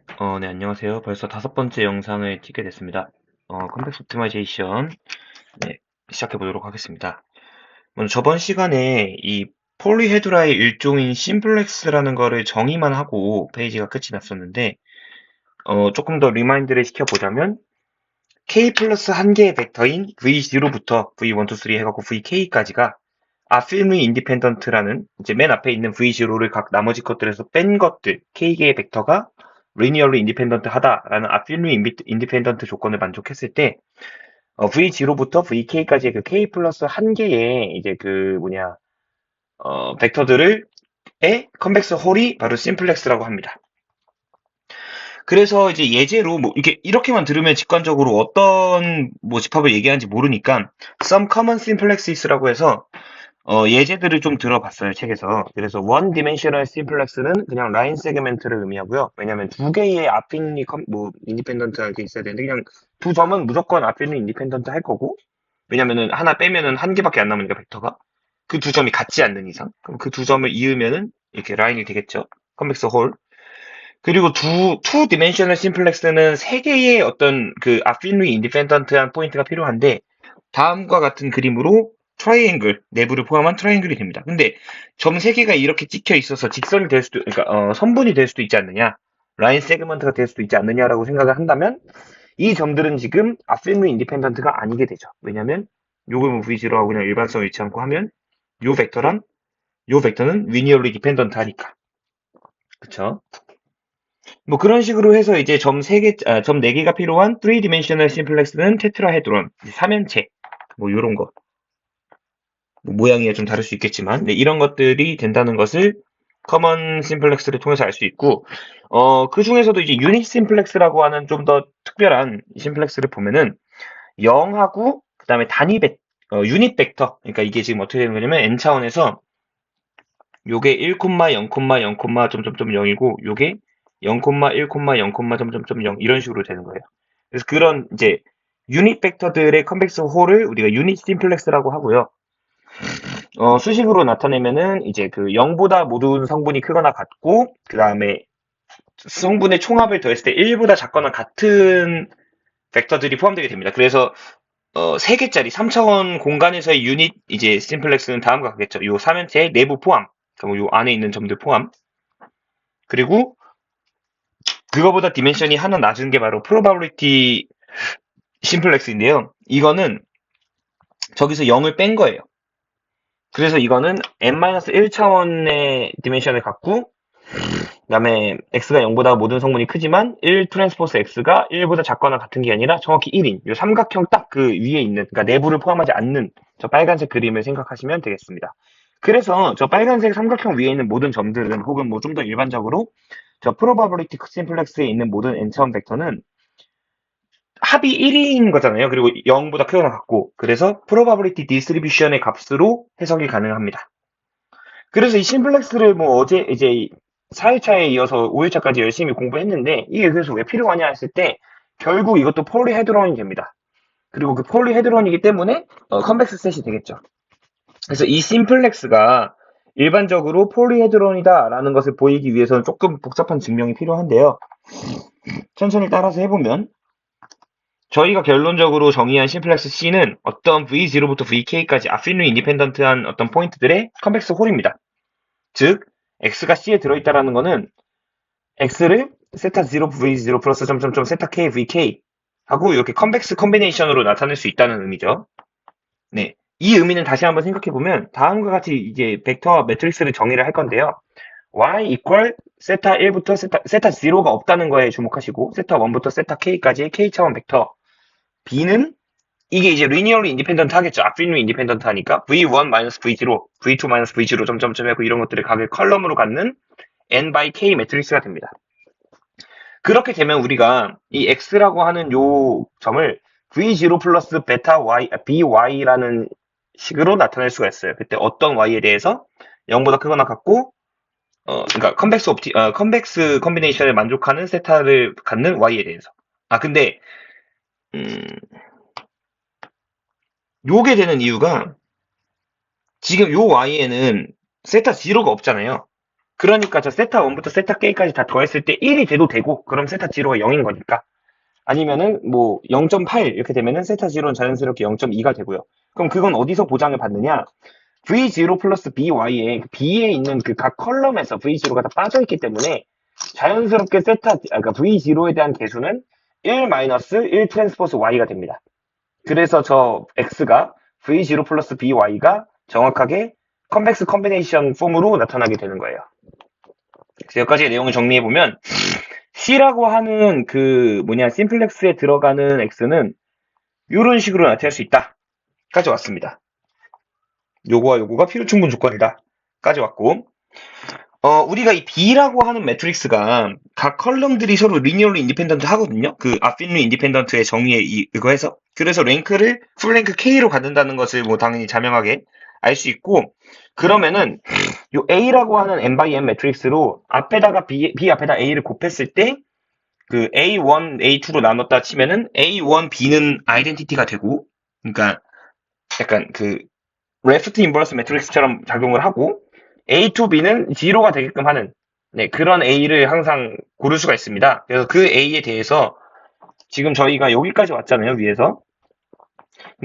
네, 안녕하세요. 벌써 다섯 번째 영상을 찍게 됐습니다. 컴팩스 옵티마이제이션, 네, 시작해 보도록 하겠습니다. 먼저 저번 시간에 이 폴리헤드라의 일종인 심플렉스라는 거를 정의만 하고 페이지가 끝이 났었는데, 조금 더 리마인드를 시켜보자면, k 플러스 한 개의 벡터인 v0부터 v1, 2, 3 해갖고 vk까지가 affine independent라는 이제 맨 앞에 있는 v0를 각 나머지 것들에서 뺀 것들, k개의 벡터가 linearly independent 하다라는 affine independent 조건을 만족했을 때, v0부터 vk까지의 그 k 플러스 한 개의 이제 그 뭐냐, 벡터들을 의 컨벡스 홀이 바로 심플렉스라고 합니다. 그래서 이제 예제로 뭐 이렇게 이렇게만 들으면 직관적으로 어떤 뭐 집합을 얘기하는지 모르니까 some common simplexes라고 해서 예제들을 좀 들어봤어요, 책에서. 그래서 one dimensional simplex는 그냥 라인 세그멘트를 의미하고요. 왜냐면 두 개의 앞핀이 뭐 인디펜던트하게 있어야 되는데 그냥 두 점은 무조건 앞핀이 인디펜던트 할 거고, 왜냐면은 하나 빼면은 한 개밖에 안 남으니까 벡터가 그 두 점이 같지 않는 이상 그럼 그 두 점을 이으면은 이렇게 라인이 되겠죠. 컨벡스 홀. 그리고 투 디멘셔널 심플렉스는 세 개의 어떤 그 affine independent한 포인트가 필요한데 다음과 같은 그림으로 트라이앵글, 내부를 포함한 트라이앵글이 됩니다. 근데 점 세 개가 이렇게 찍혀 있어서 직선이 될 수도, 그러니까 선분이 될 수도 있지 않느냐, 라인 세그먼트가 될 수도 있지 않느냐라고 생각을 한다면 이 점들은 지금 affine independent가 아니게 되죠. 왜냐면 요걸 뭐 V0하고 그냥 일반성을 잃지 않고 하면 요 벡터랑 요 벡터는 linearly dependent 하니까. 그쵸? 뭐 그런 식으로 해서 이제 점 4개가 필요한 3dimensional simplex는 테트라헤드론, 삼연체, 뭐 요런 거. 뭐 모양이 좀 다를 수 있겠지만, 네, 이런 것들이 된다는 것을 커먼 심플렉스를 통해서 알 수 있고, 그 중에서도 이제 유닛 심플렉스라고 하는 좀 더 특별한 심플렉스를 보면은 0하고 그다음에 유닛 벡터. 그러니까 이게 지금 어떻게 되는 거냐면 n 차원에서 요게 1, 0, 0, 점점점 0이고 요게 0, 1, 0, 점점점 0 이런 식으로 되는 거예요. 그래서 그런 이제 유닛 벡터들의 컨벡스 홀을 우리가 유닛 심플렉스라고 하고요. 수식으로 나타내면은 이제 그 0보다 모든 성분이 크거나 같고, 그 다음에 성분의 총합을 더했을 때 1보다 작거나 같은 벡터들이 포함되게 됩니다. 그래서 3개짜리 3차원 공간에서의 유닛 이제 심플렉스는 다음과 같겠죠. 요 3연체의 내부 포함, 그럼 요 안에 있는 점들 포함. 그리고 그거보다 디멘션이 하나 낮은 게 바로 프로바빌리티 심플렉스인데요. 이거는 저기서 0을 뺀 거예요. 그래서 이거는 n-1차원의 디멘션을 갖고, 그다음에 x가 0보다 모든 성분이 크지만 1 트랜스포스 x가 1보다 작거나 같은 게 아니라 정확히 1인 이 삼각형 딱 그 위에 있는, 그러니까 내부를 포함하지 않는 저 빨간색 그림을 생각하시면 되겠습니다. 그래서 저 빨간색 삼각형 위에 있는 모든 점들은, 혹은 뭐 좀 더 일반적으로 저 프로바빌리티 심플렉스에 있는 모든 n차원 벡터는 합이 1인 거잖아요. 그리고 0보다 크거나 같고, 그래서 프로바빌리티 디스트리뷰션의 값으로 해석이 가능합니다. 그래서 이 심플렉스를 뭐 어제 이제 4일차에 이어서 5일차까지 열심히 공부했는데, 이게 그래서 왜 필요하냐 했을 때 결국 이것도 폴리헤드론이 됩니다. 그리고 그 폴리헤드론이기 때문에 컨벡스 셋이 되겠죠. 그래서 이 심플렉스가 일반적으로 폴리헤드론이다라는 것을 보이기 위해서는 조금 복잡한 증명이 필요한데요. 천천히 따라서 해보면, 저희가 결론적으로 정의한 심플렉스 C는 어떤 V0부터 VK까지 affine independent한 어떤 포인트들의 컨벡스 홀입니다. 즉, X가 C에 들어있다라는 것은 X를 세타 0 V0 플러스 점점점 세타 K VK 하고 이렇게 컨벡스 컨비네이션으로 나타낼 수 있다는 의미죠. 네. 이 의미는 다시 한번 생각해보면 다음과 같이 이제 벡터와 매트릭스를 정의를 할 건데요. y equal 세타 1부터 세타 0가 없다는 거에 주목하시고, 세타 1부터 세타 k까지의 k 차원 벡터 b는 이게 이제 linearly independent 하겠죠. affine independent 하니까 v1 v0, v2 v0 점점점 하고 이런 것들을 각을 컬럼으로 갖는 n by k 매트릭스가 됩니다. 그렇게 되면 우리가 이 x라고 하는 요 점을 v0 플러스 베타 y, by라는 식으로 나타낼 수가 있어요. 그때 어떤 y에 대해서 0보다 크거나 같고, 그러니까 컨벡스 컨비네이션을 만족하는 세타를 갖는 y에 대해서. 근데 음, 요게 되는 이유가 지금 요 y에는 세타 0가 없잖아요. 그러니까 저 세타 1부터 세타 k까지 다 더했을 때 1이 돼도 되고, 그럼 세타 0가 0인 거니까. 아니면은 뭐 0.8 이렇게 되면은 세타 0는 자연스럽게 0.2가 되고요. 그럼 그건 어디서 보장을 받느냐? V0 플러스 BY에 B에 있는 그 각 컬럼에서 V0가 다 빠져있기 때문에 자연스럽게 그러니까 V0에 대한 개수는 1 마이너스 1 트랜스포스 Y가 됩니다. 그래서 저 X가 V0 플러스 BY가 정확하게 컨벡스 컨비네이션 폼으로 나타나게 되는 거예요. 그래서 여기까지의 내용을 정리해보면 C라고 하는 심플렉스에 들어가는 X는 이런 식으로 나타날 수 있다. 까지 왔습니다. 요거와 요거가 필요충분 조건이다. 까지 왔고, 우리가 이 B라고 하는 매트릭스가 각 컬럼들이 서로 리니어리 인디펜던트 하거든요. 그 아핀리 인디펜던트의 정의에 이거 해서. 그래서 랭크를 풀랭크 K로 갖는다는 것을 뭐 당연히 자명하게 알 수 있고, 그러면은 요 A라고 하는 n by n 매트릭스로 앞에다가 B 앞에다 A를 곱했을 때 그 A1, A2로 나눴다 치면은 A1, B는 아이덴티티가 되고, 그러니까 약간 그 레프트 인버스 매트릭스처럼 작용을 하고 A2B는 0가 되게끔 하는 그런 A를 항상 고를 수가 있습니다. 그래서 그 A에 대해서 지금 저희가 여기까지 왔잖아요, 위에서.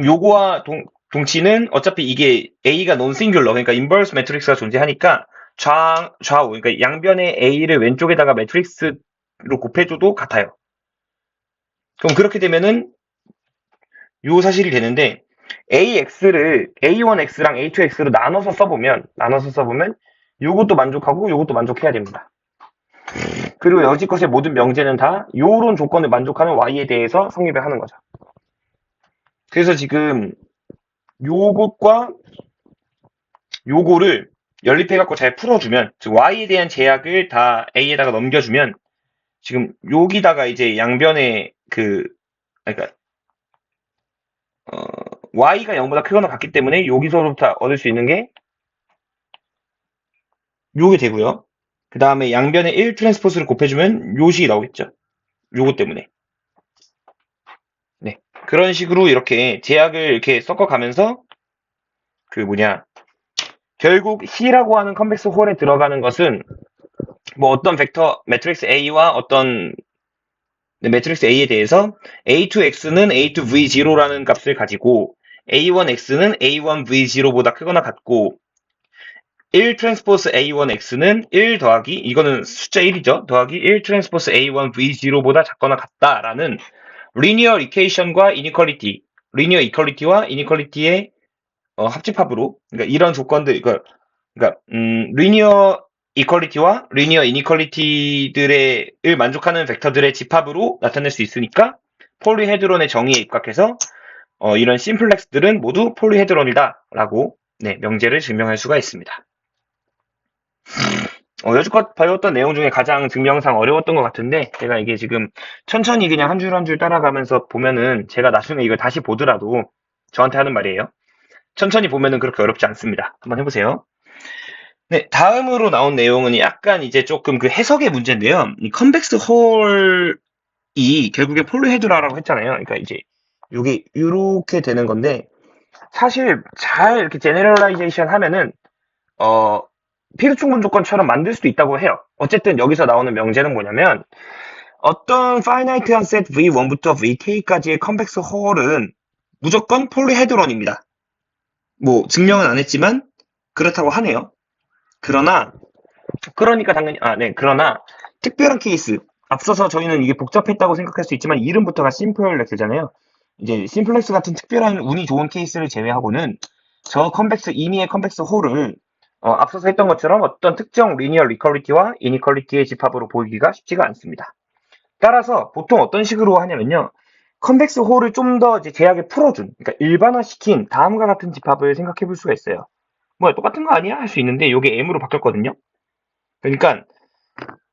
요거와 동치는 어차피 이게 A가 논싱귤러, 그러니까 인버스 매트릭스가 존재하니까 좌우, 그러니까 양변의 A를 왼쪽에다가 매트릭스로 곱해줘도 같아요. 그럼 그렇게 되면은 요 사실이 되는데 AX를 A1X랑 A2X로 나눠서 써보면 요것도 만족하고 요것도 만족해야 됩니다. 그리고 여지껏의 모든 명제는 다 요런 조건을 만족하는 Y에 대해서 성립을 하는 거죠. 그래서 지금 요것과 요거를 연립해갖고 잘 풀어주면, 즉 Y에 대한 제약을 다 A에다가 넘겨주면, 지금 여기다가 이제 양변의 그러니까 Y가 0보다 크거나 같기 때문에 여기서부터 얻을 수 있는 게 요게 되고요. 그 다음에 양변에 1 트랜스포스를 곱해주면 요식이 나오겠죠. 요거 때문에. 네. 그런 식으로 이렇게 제약을 이렇게 섞어가면서 결국 C라고 하는 컨벡스 홀에 들어가는 것은 뭐 어떤 벡터 매트릭스 A와 어떤 매트릭스 A에 대해서 A2X는 A2V0라는 값을 가지고 A1X는 A1V0보다 크거나 같고 1 트랜스포스 A1X는 1 더하기 이거는 숫자 1이죠. 더하기 1 트랜스포스 A1V0보다 작거나 같다라는 리니어 이퀘이션과 이니퀄리티, 리니어 이퀄리티와 이니퀄리티의 합집합으로 그러니까 이런 조건들 리니어 이퀄리티와 리니어 이니퀄리티들을 만족하는 벡터들의 집합으로 나타낼 수 있으니까 폴리헤드론의 정의에 입각해서 이런 심플렉스들은 모두 폴리헤드론이다라고 명제를 증명할 수가 있습니다. 여지껏 배웠던 내용 중에 가장 증명상 어려웠던 것 같은데 제가 이게 지금 천천히 그냥 한 줄 한 줄 따라가면서 보면은 제가 나중에 이걸 다시 보더라도 저한테 하는 말이에요. 천천히 보면은 그렇게 어렵지 않습니다. 한번 해보세요. 네, 다음으로 나온 내용은 약간 이제 조금 그 해석의 문제인데요. 이 컨벡스 홀이 결국에 폴리헤드라라고 했잖아요. 그러니까 이제 이게 이렇게 되는 건데 사실 잘 이렇게 제네럴라이제이션 하면은 필요충분 조건처럼 만들 수도 있다고 해요. 어쨌든 여기서 나오는 명제는 뭐냐면 어떤 파이나이트한 셋 V1부터 VK까지의 컨벡스 홀은 무조건 폴리헤드론입니다. 뭐 증명은 안 했지만 그렇다고 하네요. 그러나 특별한 케이스 앞서서 저희는 이게 복잡했다고 생각할 수 있지만 이름부터가 심플렉스잖아요. 이제 심플렉스 같은 특별한 운이 좋은 케이스를 제외하고는 저 임의의 컨벡스 홀을 앞서서 했던 것처럼 어떤 특정 리니어 리퀄리티와 이니퀄리티의 집합으로 보이기가 쉽지가 않습니다. 따라서 보통 어떤 식으로 하냐면요. 컨벡스 홀을 좀 더 제약을 풀어준, 그러니까 일반화시킨 다음과 같은 집합을 생각해 볼 수가 있어요. 뭐야, 똑같은 거 아니야? 할 수 있는데 이게 m으로 바뀌었거든요. 그러니까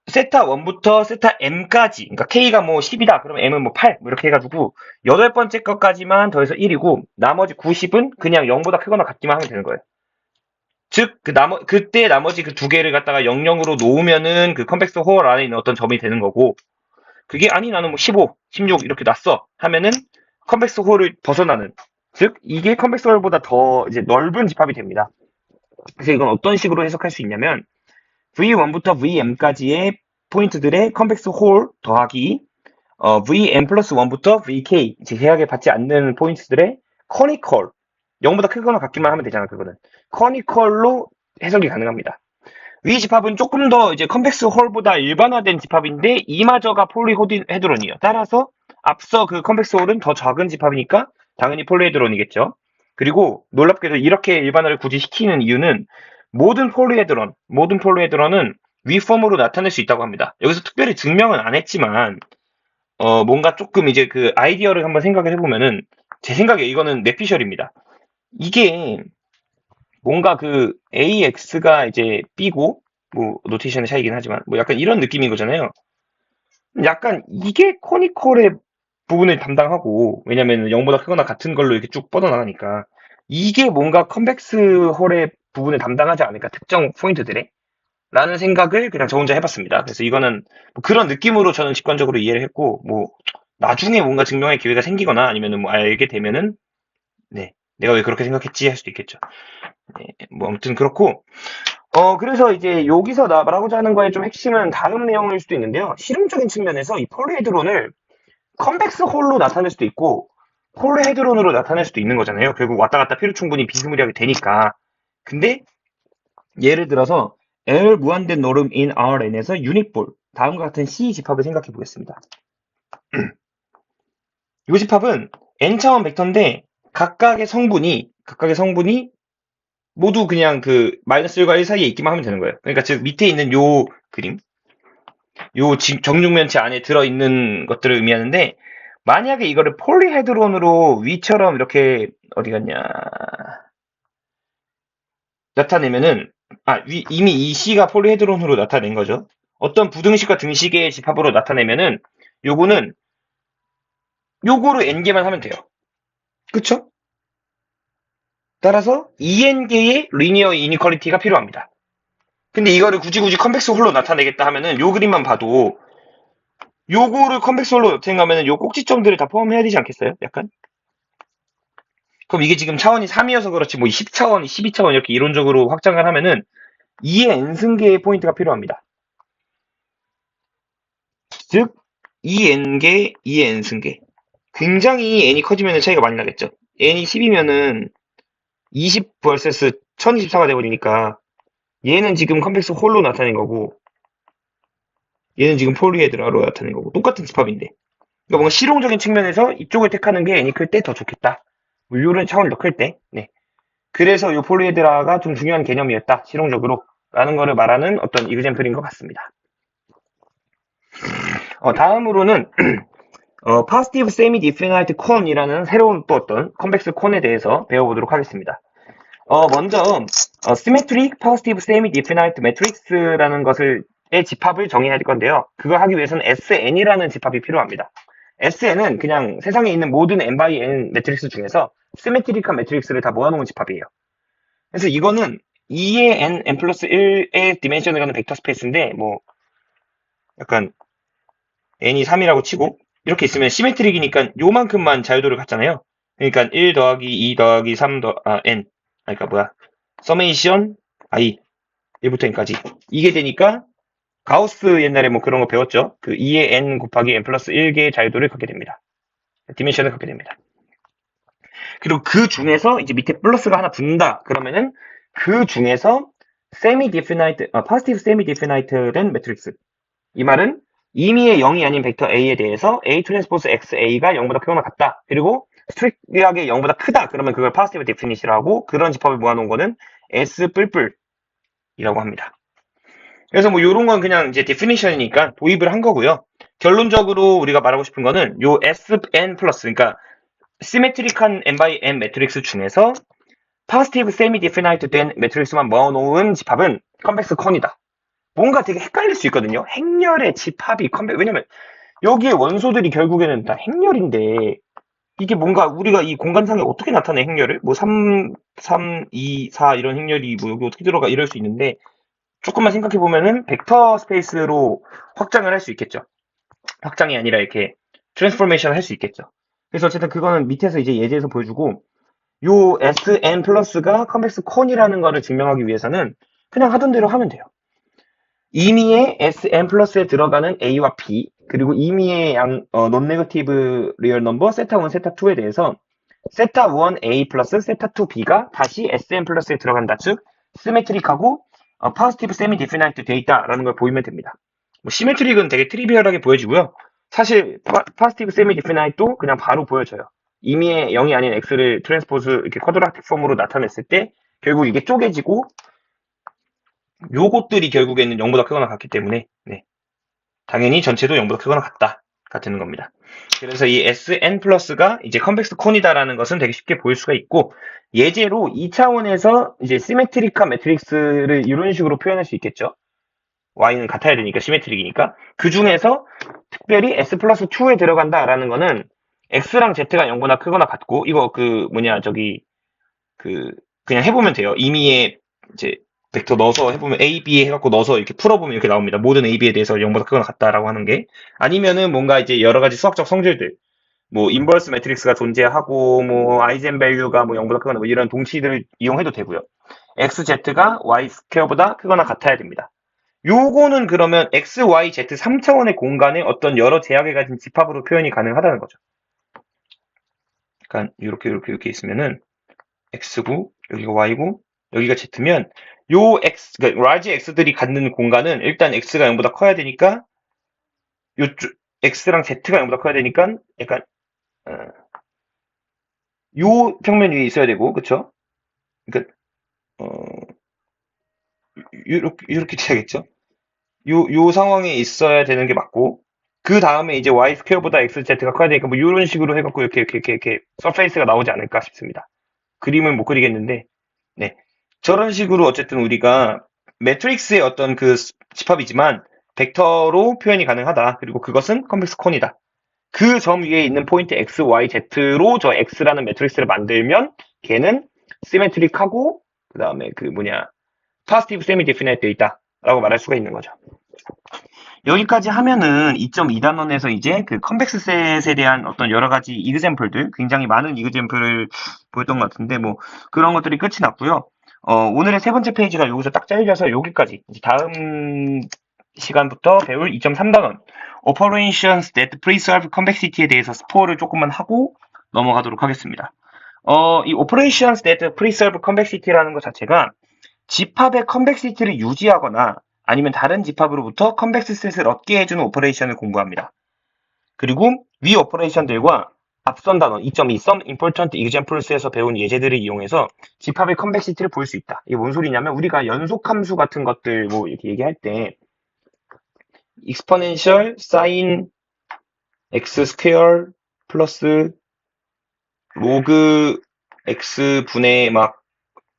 세타 1부터 세타 m까지, 그러니까 k가 뭐 10이다. 그러면 m은 뭐 8, 뭐 이렇게 해가지고 8번째 것까지만 더해서 1이고 나머지 90은 그냥 0보다 크거나 같기만 하면 되는 거예요. 즉, 그때 나머지 그 두 개를 갖다가 00으로 놓으면은 그 컨벡스 홀 안에 있는 어떤 점이 되는 거고, 그게 아니 나는 뭐 15, 16 이렇게 놨어 하면은 컨벡스 홀을 벗어나는, 즉 이게 컨벡스 홀보다 더 이제 넓은 집합이 됩니다. 그래서 이건 어떤 식으로 해석할 수 있냐면 V1부터 VM까지의 포인트들의 컨벡스 홀 더하기 Vm 플러스 1부터 Vk 제약에 받지 않는 포인트들의 커니컬 0보다 크거나 같기만 하면 되잖아 그거는 커니컬로 해석이 가능합니다. 위 집합은 조금 더 이제 컨벡스 홀보다 일반화된 집합인데 이마저가 폴리헤드론이에요. 따라서 앞서 그 컨벡스 홀은 더 작은 집합이니까 당연히 폴리헤드론이겠죠. 그리고 놀랍게도 이렇게 일반화를 굳이 시키는 이유는 모든 폴리헤드론은 위 폼으로 나타낼 수 있다고 합니다. 여기서 특별히 증명은 안 했지만 뭔가 조금 이제 그 아이디어를 한번 생각을 해보면은 제 생각에 이거는 뇌피셜입니다. 이게 뭔가 그 AX가 이제 B고 뭐 노테이션의 차이긴 하지만 뭐 약간 이런 느낌인 거잖아요. 약간 이게 코니컬의 부분을 담당하고 왜냐면 0보다 크거나 같은 걸로 이렇게 쭉 뻗어나가니까 이게 뭔가 컨벡스 홀의 부분을 담당하지 않을까 특정 포인트들에 라는 생각을 그냥 저 혼자 해봤습니다. 그래서 이거는 뭐 그런 느낌으로 저는 직관적으로 이해를 했고 뭐 나중에 뭔가 증명할 기회가 생기거나 아니면은 뭐 알게 되면은 네 내가 왜 그렇게 생각했지 할 수도 있겠죠. 네, 뭐 아무튼 그렇고 그래서 이제 여기서 말하고자 하는 거의 좀 핵심은 다음 내용일 수도 있는데요. 실용적인 측면에서 이 폴리헤드론을 컨벡스 홀로 나타낼 수도 있고 폴리헤드론으로 나타낼 수도 있는 거잖아요. 결국 왔다 갔다 필요 충분히 비스무리하게 되니까. 근데 예를 들어서 L 무한된 노름 in Rn에서 유닛볼 다음과 같은 C 집합을 생각해 보겠습니다. 이 집합은 n차원 벡터인데 각각의 성분이 모두 그냥 그 마이너스 1과 1 사이에 있기만 하면 되는 거예요. 그러니까 즉 밑에 있는 요 그림, 요 정육면체 안에 들어있는 것들을 의미하는데 만약에 이거를 폴리헤드론으로 위처럼 이렇게 어디 갔냐 나타내면은 이미 이 C가 폴리헤드론으로 나타낸 거죠. 어떤 부등식과 등식의 집합으로 나타내면은 요거는 요거로 n개만 하면 돼요. 그쵸? 따라서 en개의 리니어 이니퀄리티가 필요합니다. 근데 이거를 굳이 컨벡스 홀로 나타내겠다 하면은 요 그림만 봐도 요거를 컨벡스 홀로 나타내면은 요 꼭지점들을 다 포함해야 되지 않겠어요? 약간? 그럼 이게 지금 차원이 3이어서 그렇지 뭐 10차원, 12차원 이렇게 이론적으로 확장을 하면은 2의 n승계의 포인트가 필요합니다. 즉 2n개, 2의 n승계. 굉장히 n이 커지면 차이가 많이 나겠죠. n이 10이면은 20 vs 1024가 돼버리니까 얘는 지금 컨벡스 홀로 나타낸 거고 얘는 지금 폴리헤드라로 나타낸 거고 똑같은 집합인데 그러니까 뭔가 실용적인 측면에서 이쪽을 택하는 게 n이 클 때 더 좋겠다. 뭐 이런 차원이 더 클 때. 네. 그래서 이 폴리헤드라가 좀 중요한 개념이었다. 실용적으로. 라는 거를 말하는 어떤 이그젬플인 것 같습니다. 다음으로는 Positive Semi-Definite Cone이라는 새로운 또 어떤 컨벡스 콘에 대해서 배워보도록 하겠습니다. 먼저 Symmetric Positive Semi-Definite Matrix라는 것의 집합을 정의할 건데요. 그걸 하기 위해서는 SN이라는 집합이 필요합니다. SN은 그냥 세상에 있는 모든 n by n 매트릭스 중에서 시메트릭한 매트릭스를 다 모아놓은 집합이에요. 그래서 이거는 2의 n 플러스 1의 디멘션을 가는 벡터 스페이스인데 뭐 약간 n이 3이라고 치고 이렇게 있으면 시메트릭이니까 요만큼만 자유도를 갖잖아요. 그러니까 1 더하기 2 더하기 3 n 그러니까 뭐야 서메이션 i 1부터 n까지 이게 되니까 가우스 옛날에 뭐 그런 거 배웠죠. 그 2의 n 곱하기 n 플러스 1개의 자유도를 갖게 됩니다. 디멘션을 갖게 됩니다. 그리고 그 중에서 이제 밑에 플러스가 하나 붙는다. 그러면은 그 중에서 positive semi-definite된 매트릭스. 이 말은 임의의 0이 아닌 벡터 A에 대해서 A 트랜스포스 XA가 0보다 크거나 같다. 그리고 스트릭트하게 0보다 크다. 그러면 그걸 positive definite이라고 그런 집합을 모아놓은 거는 S 뿔뿔이라고 합니다. 그래서 뭐 요런 건 그냥 이제 definition이니까 도입을 한 거고요. 결론적으로 우리가 말하고 싶은 거는 요 SN 플러스 그러니까 시메트릭한 n by n 매트릭스 중에서 파스티브 세미 디피나이트 된 매트릭스만 모아놓은 집합은 컨벡스 콘이다. 뭔가 되게 헷갈릴 수 있거든요. 행렬의 집합이 왜냐면 여기에 원소들이 결국에는 다 행렬인데 이게 뭔가 우리가 이 공간상에 어떻게 나타내 행렬을? 뭐 3, 2, 4 이런 행렬이 뭐 여기 어떻게 들어가 이럴 수 있는데 조금만 생각해 보면은 벡터 스페이스로 확장을 할 수 있겠죠. 확장이 아니라 이렇게 트랜스포메이션 할 수 있겠죠. 그래서 어쨌든 그거는 밑에서 이제 예제에서 보여주고 요 SN 플러스가 컨벡스 콘이라는 거를 증명하기 위해서는 그냥 하던 대로 하면 돼요. 임의의 Sn 플러스에 들어가는 A와 B, 그리고 임의의 non-negative real number 세타 1, 세타 2에 대해서 세타 1 A 플러스 세타 2 B가 다시 Sn 플러스에 들어간다. 즉, 시메트릭하고 positive semi-definite 돼 있다라는 걸 보이면 됩니다. 뭐 시메트릭은 되게 트리비얼하게 보여지고요. 사실 positive semi-definite도 그냥 바로 보여져요. 임의의 0이 아닌 X를 트랜스포즈 이렇게 쿼드라틱 폼으로 나타냈을 때 결국 이게 쪼개지고 요것들이 결국에는 0보다 크거나 같기 때문에 네, 당연히 전체도 0보다 크거나 같다가 되는 겁니다. 그래서 이 Sn 플러스가 이제 컨벡스 콘이다라는 것은 되게 쉽게 보일 수가 있고 예제로 2차원에서 이제 시메트릭한 매트릭스를 이런 식으로 표현할 수 있겠죠. Y는 같아야 되니까 시메트릭이니까 그 중에서 특별히 S 플러스 2에 들어간다라는 거는 X랑 Z가 0보다 크거나 같고 이거 그 뭐냐 저기 그 그냥 해보면 돼요. 임의의 이제 벡터 넣어서 해보면 A, B 해갖고 넣어서 이렇게 풀어보면 이렇게 나옵니다. 모든 A, B에 대해서 0보다 크거나 같다라고 하는 게 아니면은 뭔가 이제 여러 가지 수학적 성질들 뭐 인버스 매트릭스가 존재하고 뭐 아이젠밸류가 뭐 0보다 크거나 뭐 이런 동치들을 이용해도 되고요. XZ가 Y 스퀘어보다 크거나 같아야 됩니다. 요거는 그러면 X, Y, Z 3차원의 공간에 어떤 여러 제약을 가진 집합으로 표현이 가능하다는 거죠. 그러니까 이렇게 있으면은 X고 여기가 Y고 여기가 Z면 요 X, 그러니까 large X들이 갖는 공간은 일단 X가 0보다 커야 되니까 요쪽 X랑 Z가 0보다 커야 되니까 약간 요 평면 위에 있어야 되고 그쵸? 그러니까 이렇게 돼야겠죠? 요 상황에 있어야 되는 게 맞고 그 다음에 이제 Y 스퀘어보다 XZ가 커야 되니까 뭐 이런 식으로 해갖고 이렇게 서페이스가 나오지 않을까 싶습니다. 그림은 못 그리겠는데 네. 저런 식으로 어쨌든 우리가 매트릭스의 어떤 그 집합이지만 벡터로 표현이 가능하다. 그리고 그것은 컨벡스 콘이다. 그 점 위에 있는 포인트 x, y, z로 저 x라는 매트릭스를 만들면 걔는 시메트릭하고 그 다음에 그 뭐냐 파스티브 세미 디피나이트 돼 있다라고 말할 수가 있는 거죠. 여기까지 하면은 2.2단원에서 이제 그 컨벡스 셋에 대한 어떤 여러 가지 이그젬플들, 굉장히 많은 이그젬플을 보였던 것 같은데, 뭐, 그런 것들이 끝이 났고요. 오늘의 세 번째 페이지가 여기서 딱 잘려서 여기까지, 이제 다음 시간부터 배울 2.3단원, Operations that Preserve Convexity에 대해서 스포를 조금만 하고 넘어가도록 하겠습니다. 이 Operations that Preserve Convexity라는 것 자체가 집합의 컨벡시티를 유지하거나 아니면 다른 집합으로부터 컨벡스 셋을 얻게 해주는 오퍼레이션을 공부합니다. 그리고 위 오퍼레이션들과 앞선 단원 2.2 Some Important Examples에서 배운 예제들을 이용해서 집합의 컨벡시티를 볼 수 있다. 이게 뭔 소리냐면 우리가 연속함수 같은 것들 뭐 이렇게 얘기할 때 exponential sin x 스퀘어 플러스 로그 x 분의 막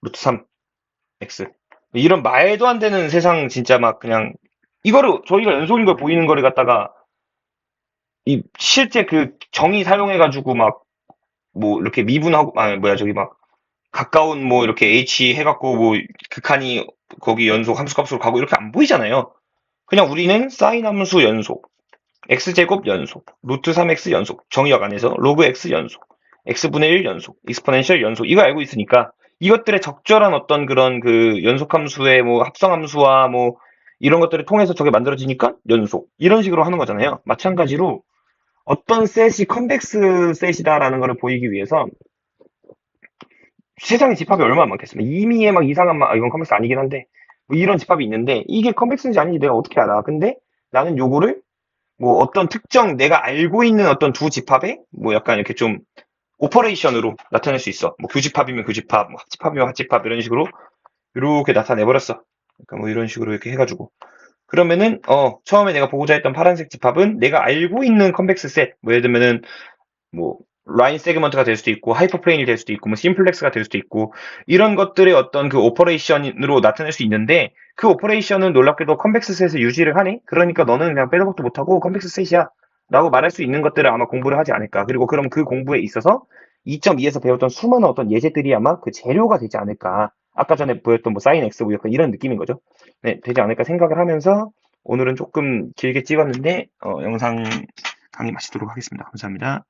루트 3 x 이런 말도 안 되는 세상 진짜 막 그냥 이거를 저희가 연속인 걸 보이는 거를 갖다가 이 실제 그 정의 사용해가지고 막 뭐 이렇게 미분하고 아 뭐야 저기 막 가까운 뭐 이렇게 h 해갖고 뭐 극한이 거기 연속 함수값으로 가고 이렇게 안 보이잖아요. 그냥 우리는 사인 함수 연속, x제곱 연속, 루트 3x 연속, 정의역 안에서 로그 x 연속, x분의 1 연속, 익스포넨셜 연속 이거 알고 있으니까 이것들의 적절한 어떤 그런 그 연속함수의 뭐 합성함수와 뭐 이런 것들을 통해서 저게 만들어지니까 연속 이런 식으로 하는 거잖아요. 마찬가지로 어떤 셋이 컨벡스 셋이다라는 것을 보이기 위해서 세상에 집합이 얼마나 많겠습니까? 이미에 막 이상한 막 이건 컨벡스 아니긴 한데 뭐 이런 집합이 있는데 이게 컨벡스인지 아닌지 내가 어떻게 알아? 근데 나는 요거를 뭐 어떤 특정 내가 알고 있는 어떤 두 집합에 뭐 약간 이렇게 좀 오퍼레이션으로 나타낼 수 있어. 뭐 교집합이면 교집합, 뭐 합집합이면 합집합 이런 식으로 이렇게 나타내버렸어. 그러니까 뭐 이런 식으로 이렇게 해가지고 그러면은 처음에 내가 보고자 했던 파란색 집합은 내가 알고 있는 컨벡스 셋, 뭐 예를 들면은 뭐 라인 세그먼트가 될 수도 있고 하이퍼플레인이 될 수도 있고 뭐 심플렉스가 될 수도 있고 이런 것들의 어떤 그 오퍼레이션으로 나타낼 수 있는데 그 오퍼레이션은 놀랍게도 컨벡스 셋을 유지를 하네. 그러니까 너는 그냥 빼도 박도 못하고 컨벡스 셋이야 라고 말할 수 있는 것들을 아마 공부를 하지 않을까. 그리고 그럼 그 공부에 있어서 2.2에서 배웠던 수많은 어떤 예제들이 아마 그 재료가 되지 않을까. 아까 전에 보였던 뭐 사인 X 뭐 약간 이런 느낌인 거죠. 네, 되지 않을까 생각을 하면서 오늘은 조금 길게 찍었는데 영상 강의 마치도록 하겠습니다. 감사합니다.